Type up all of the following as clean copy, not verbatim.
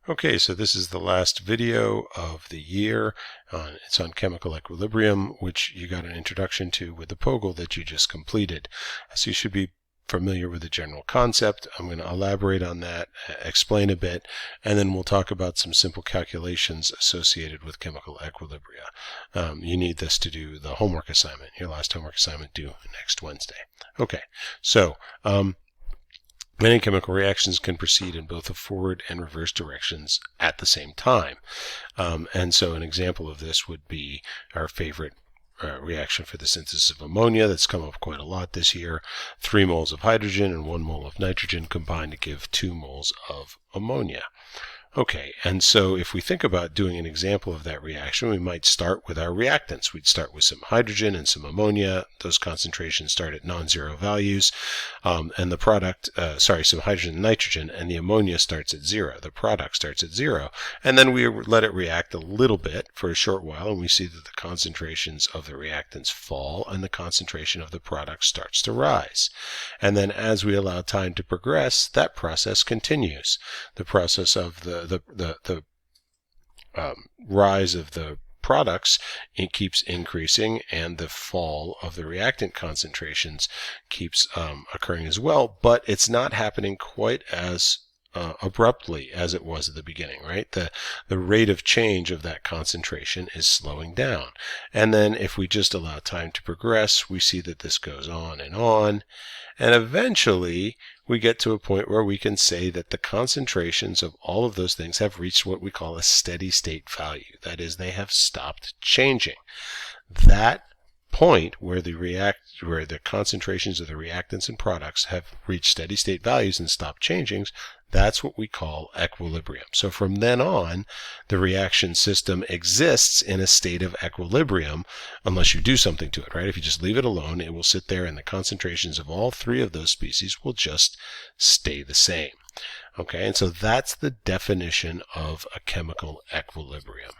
Okay, so this is the last video of the year. It's on chemical equilibrium, which you got an introduction to with the POGIL that you just completed. So you should be familiar with the general concept. I'm going to elaborate on that, explain a bit, and then we'll talk about some simple calculations associated with chemical equilibria. You need this to do the homework assignment, your last homework assignment due next Wednesday. Okay, so many chemical reactions can proceed in both the forward and reverse directions at the same time. And so an example of this would be our favorite reaction for the synthesis of ammonia that's come up quite a lot this year. 3 moles of hydrogen and 1 mole of nitrogen combine to give 2 moles of ammonia. Okay, and so if we think about doing an example of that reaction, we might start with our reactants. We'd start with some hydrogen and some ammonia. Those concentrations start at non-zero values. And the product, some hydrogen and nitrogen, and the ammonia starts at 0. The product starts at 0. And then we let it react a little bit for a short while, and we see that the concentrations of the reactants fall, and the concentration of the product starts to rise. And then as we allow time to progress, that process continues. The process of the rise of the products, it keeps increasing, and the fall of the reactant concentrations keeps occurring as well, but it's not happening quite as abruptly as it was at the beginning, right? The rate of change of that concentration is slowing down. And then if we just allow time to progress, we see that this goes on, and eventually we get to a point where we can say that the concentrations of all of those things have reached what we call a steady state value. That is, they have stopped changing. That point where the concentrations of the reactants and products have reached steady state values and stopped changing, that's what we call equilibrium. So from then on, the reaction system exists in a state of equilibrium unless you do something to it, right? If you just leave it alone, it will sit there and the concentrations of all 3 of those species will just stay the same. Okay, and so that's the definition of a chemical equilibrium.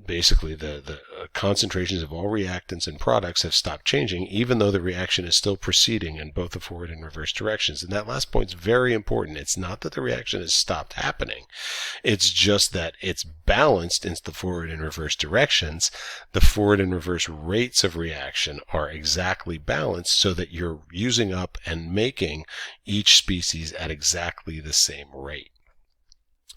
Basically, the concentrations of all reactants and products have stopped changing, even though the reaction is still proceeding in both the forward and reverse directions. And that last point is very important. It's not that the reaction has stopped happening. It's just that it's balanced in the forward and reverse directions. The forward and reverse rates of reaction are exactly balanced so that you're using up and making each species at exactly the same rate.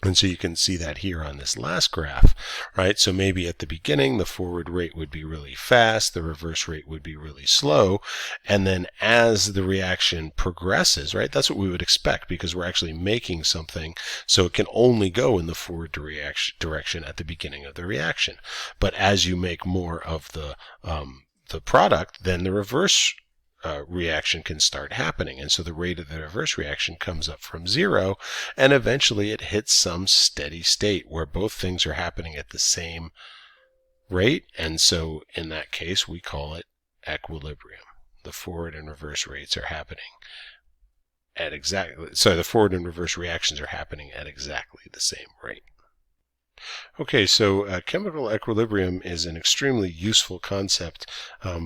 And so you can see that here on this last graph, right? So maybe at the beginning, the forward rate would be really fast, the reverse rate would be really slow. And then as the reaction progresses, right, that's what we would expect because we're actually making something. So it can only go in the forward direction at the beginning of the reaction. But as you make more of the product, then the reverse reaction can start happening. And so the rate of the reverse reaction comes up from 0, and eventually it hits some steady state where both things are happening at the same rate. And so in that case, we call it equilibrium. The forward and reverse rates are happening at the forward and reverse reactions are happening at exactly the same rate. Okay, so chemical equilibrium is an extremely useful concept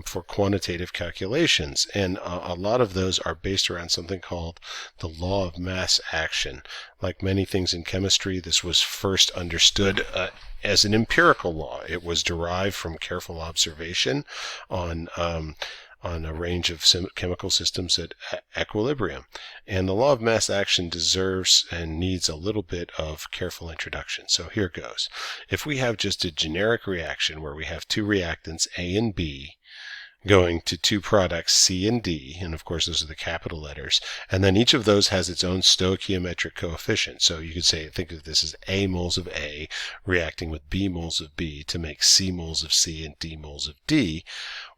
for quantitative calculations, and a lot of those are based around something called the law of mass action. Like many things in chemistry, this was first understood as an empirical law. It was derived from careful observation on a range of chemical systems at equilibrium. And the law of mass action deserves and needs a little bit of careful introduction. So here goes. If we have just a generic reaction where we have 2 reactants, A and B, going to 2 products, C and D, and of course those are the capital letters, and then each of those has its own stoichiometric coefficient. So you could think of this as A moles of A reacting with B moles of B to make C moles of C and D moles of D.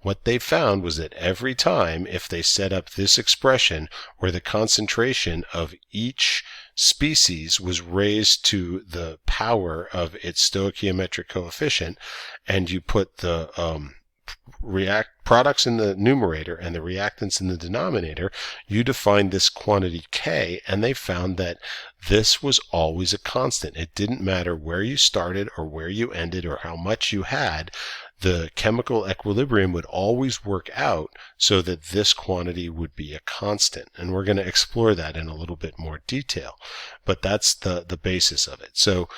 What they found was that every time, if they set up this expression where the concentration of each species was raised to the power of its stoichiometric coefficient, and you put the products in the numerator and the reactants in the denominator, you define this quantity K, and they found that this was always a constant. It didn't matter where you started or where you ended or how much you had. the chemical equilibrium would always work out so that this quantity would be a constant. And we're going to explore that in a little bit more detail. But that's the basis of it. So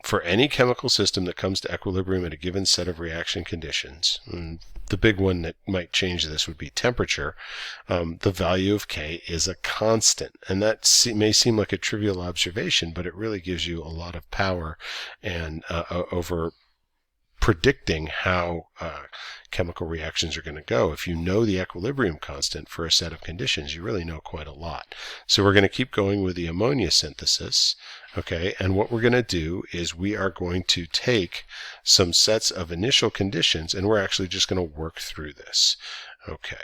for any chemical system that comes to equilibrium at a given set of reaction conditions, and the big one that might change this would be temperature, the value of K is a constant. And that may seem like a trivial observation, but it really gives you a lot of power and over predicting how chemical reactions are going to go. If you know the equilibrium constant for a set of conditions, you really know quite a lot. So we're going to keep going with the ammonia synthesis. Okay, and what we're going to do is we are going to take some sets of initial conditions, and we're actually just going to work through this. Okay.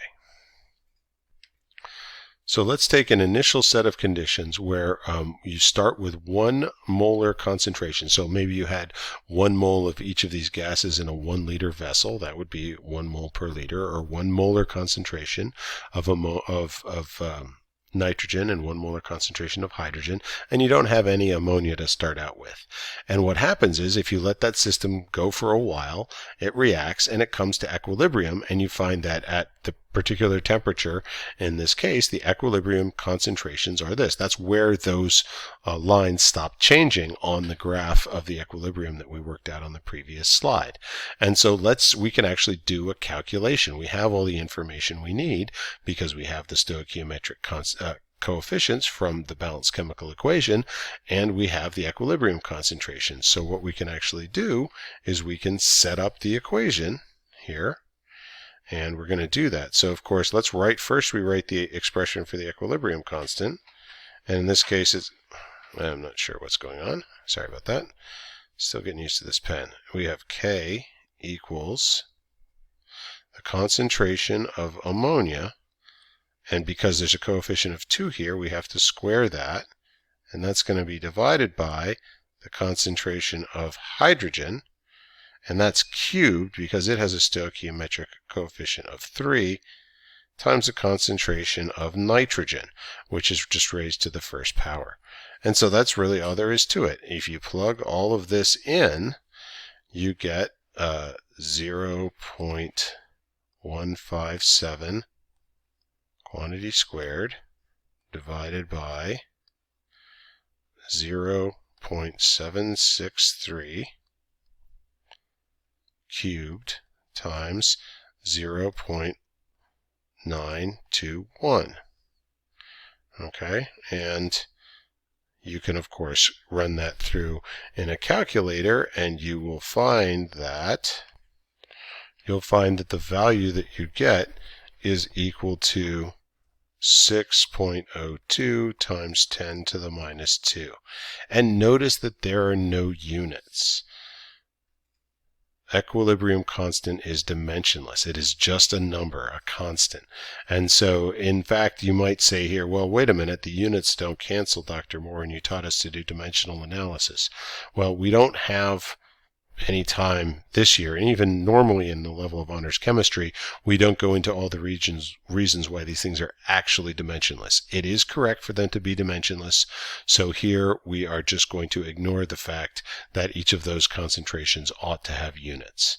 So let's take an initial set of conditions where you start with 1 molar concentration. So maybe you had 1 mole of each of these gases in a 1 liter vessel. That would be 1 mole per liter, or 1 molar concentration of nitrogen and 1 molar concentration of hydrogen, and you don't have any ammonia to start out with. And what happens is, if you let that system go for a while, it reacts and it comes to equilibrium, and you find that at the particular temperature, in this case, the equilibrium concentrations are this. That's where those lines stop changing on the graph of the equilibrium that we worked out on the previous slide. And so we can actually do a calculation. We have all the information we need because we have the stoichiometric coefficients from the balanced chemical equation, and we have the equilibrium concentrations. So what we can actually do is we can set up the equation here, and we're going to do that. So of course, we write the expression for the equilibrium constant, and in this case I'm not sure what's going on. Sorry about that. Still getting used to this pen. We have K equals the concentration of ammonia, and because there's a coefficient of 2 here, we have to square that, and that's going to be divided by the concentration of hydrogen, and that's cubed because it has a stoichiometric coefficient of 3, times the concentration of nitrogen, which is just raised to the first power. And so that's really all there is to it. If you plug all of this in, you get 0.157 quantity squared divided by 0.763 cubed times 0.921. Okay, and you can of course run that through in a calculator, and you will find that the value that you get is equal to 6.02 times 10 to the minus 2. And notice that there are no units. Equilibrium constant is dimensionless. It is just a number, a constant. And so, in fact, you might say here, well, wait a minute, the units don't cancel, Dr. Moore, and you taught us to do dimensional analysis. Well, we don't have any time this year, and even normally in the level of honors chemistry, we don't go into all the reasons why these things are actually dimensionless. It is correct for them to be dimensionless, so here we are just going to ignore the fact that each of those concentrations ought to have units.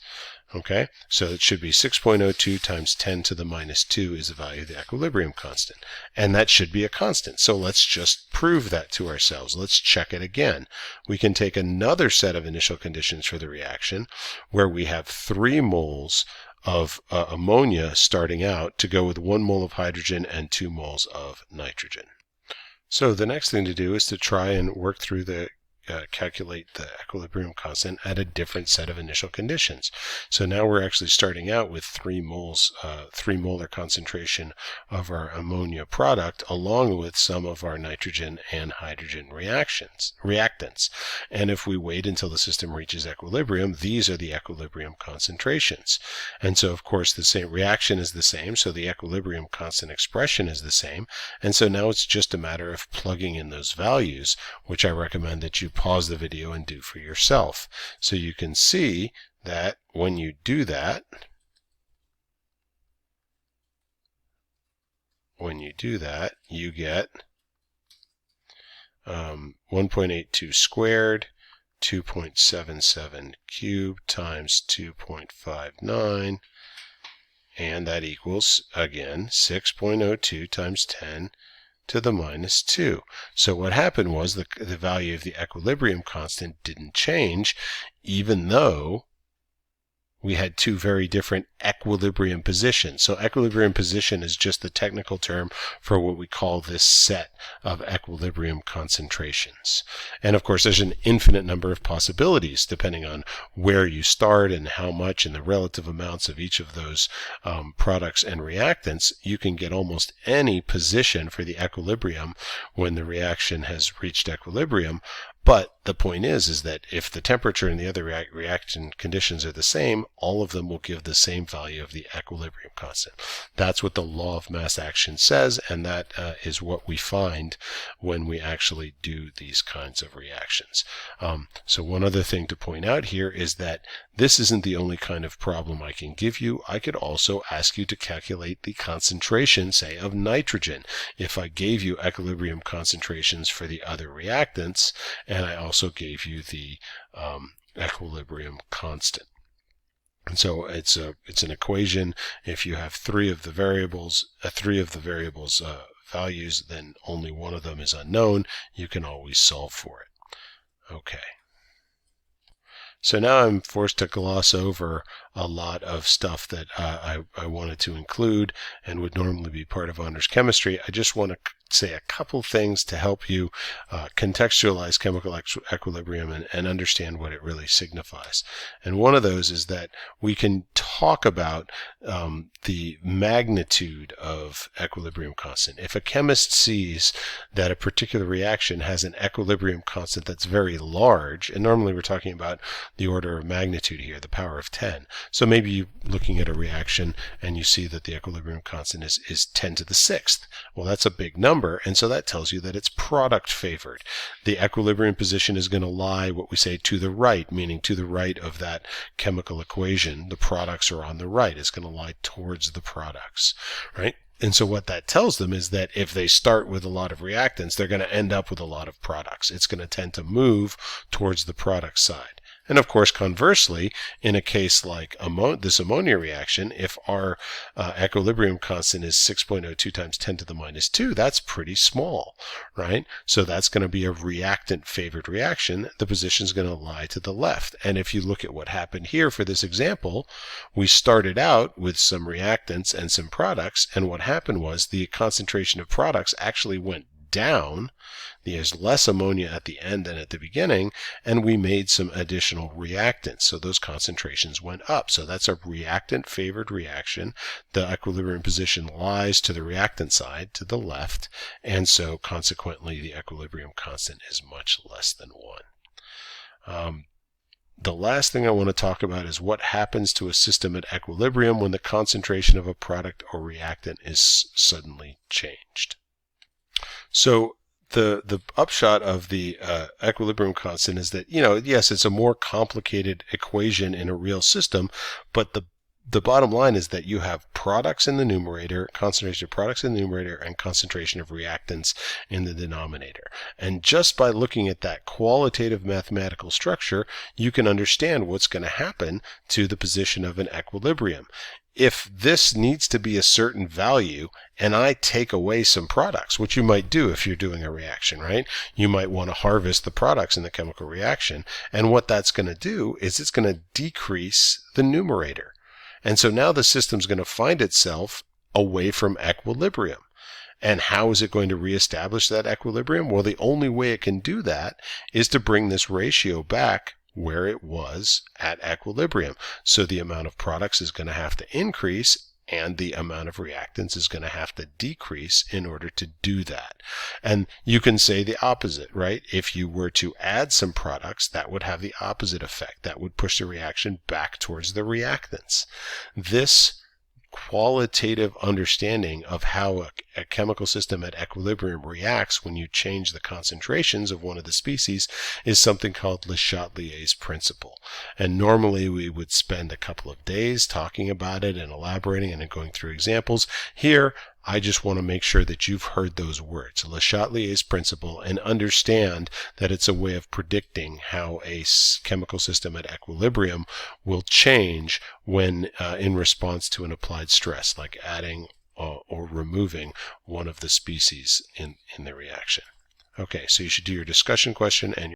Okay, so it should be 6.02 times 10 to the minus 2 is the value of the equilibrium constant. And that should be a constant. So let's just prove that to ourselves. Let's check it again. We can take another set of initial conditions for the reaction where we have 3 moles of ammonia starting out to go with 1 mole of hydrogen and 2 moles of nitrogen. So the next thing to do is to try and work through calculate the equilibrium constant at a different set of initial conditions. So now we're actually starting out with 3 molar concentration of our ammonia product, along with some of our nitrogen and hydrogen reactants. And if we wait until the system reaches equilibrium, these are the equilibrium concentrations. And so, of course, the same reaction is the same, so the equilibrium constant expression is the same. And so now it's just a matter of plugging in those values, which I recommend that you pause the video and do for yourself. So you can see that when you do that, you get 1.82 squared 2.77 cubed times 2.59, and that equals, again, 6.02 times 10 to the minus 2. So what happened was the value of the equilibrium constant didn't change, even though we had two very different equilibrium positions. So equilibrium position is just the technical term for what we call this set of equilibrium concentrations. And of course, there's an infinite number of possibilities depending on where you start and how much and the relative amounts of each of those products and reactants. You can get almost any position for the equilibrium when the reaction has reached equilibrium. But the point is that if the temperature and the other reaction conditions are the same, all of them will give the same value of the equilibrium constant. That's what the law of mass action says, and that is what we find when we actually do these kinds of reactions. So one other thing to point out here is that this isn't the only kind of problem I can give you. I could also ask you to calculate the concentration, say, of nitrogen, if I gave you equilibrium concentrations for the other reactants, and I also gave you the equilibrium constant. And so it's an equation. If you have three of the variables values, then only one of them is unknown. You can always solve for it. Okay. So now I'm forced to gloss over a lot of stuff that I wanted to include and would normally be part of honors chemistry. I just want to say a couple things to help you contextualize chemical equilibrium and understand what it really signifies. And one of those is that we can talk about the magnitude of equilibrium constant. If a chemist sees that a particular reaction has an equilibrium constant that's very large, and normally we're talking about the order of magnitude here, the power of 10. So maybe you're looking at a reaction and you see that the equilibrium constant is 10 to the 6th. Well, that's a big number, and so that tells you that it's product favored. The equilibrium position is going to lie, what we say, to the right, meaning to the right of that chemical equation. The products are on the right. It's going to lie towards the products, right? And so what that tells them is that if they start with a lot of reactants, they're going to end up with a lot of products. It's going to tend to move towards the product side. And of course, conversely, in a case like this ammonia reaction, if our equilibrium constant is 6.02 times 10 to the minus 2, that's pretty small, right? So that's going to be a reactant-favored reaction. The position is going to lie to the left. And if you look at what happened here for this example, we started out with some reactants and some products, and what happened was the concentration of products actually went down. There's less ammonia at the end than at the beginning, and we made some additional reactants. So those concentrations went up. So that's a reactant-favored reaction. The equilibrium position lies to the reactant side, to the left, and so consequently the equilibrium constant is much less than 1. The last thing I want to talk about is what happens to a system at equilibrium when the concentration of a product or reactant is suddenly changed. So the upshot of the equilibrium constant is that, yes, it's a more complicated equation in a real system, but the bottom line is that you have products in the numerator, concentration of products in the numerator, and concentration of reactants in the denominator. And just by looking at that qualitative mathematical structure, you can understand what's going to happen to the position of an equilibrium. If this needs to be a certain value and I take away some products, which you might do if you're doing a reaction, right? You might want to harvest the products in the chemical reaction. And what that's going to do is it's going to decrease the numerator. And so now the system's going to find itself away from equilibrium. And how is it going to reestablish that equilibrium? Well, the only way it can do that is to bring this ratio back where it was at equilibrium. So the amount of products is going to have to increase and the amount of reactants is going to have to decrease in order to do that. And you can say the opposite, right? If you were to add some products, that would have the opposite effect. That would push the reaction back towards the reactants. This qualitative understanding of how a chemical system at equilibrium reacts when you change the concentrations of one of the species is something called Le Chatelier's principle. And normally we would spend a couple of days talking about it and elaborating and going through examples. Here, I just want to make sure that you've heard those words, Le Chatelier's principle, and understand that it's a way of predicting how a chemical system at equilibrium will change when in response to an applied stress, like adding or removing one of the species in the reaction. Okay, so you should do your discussion question and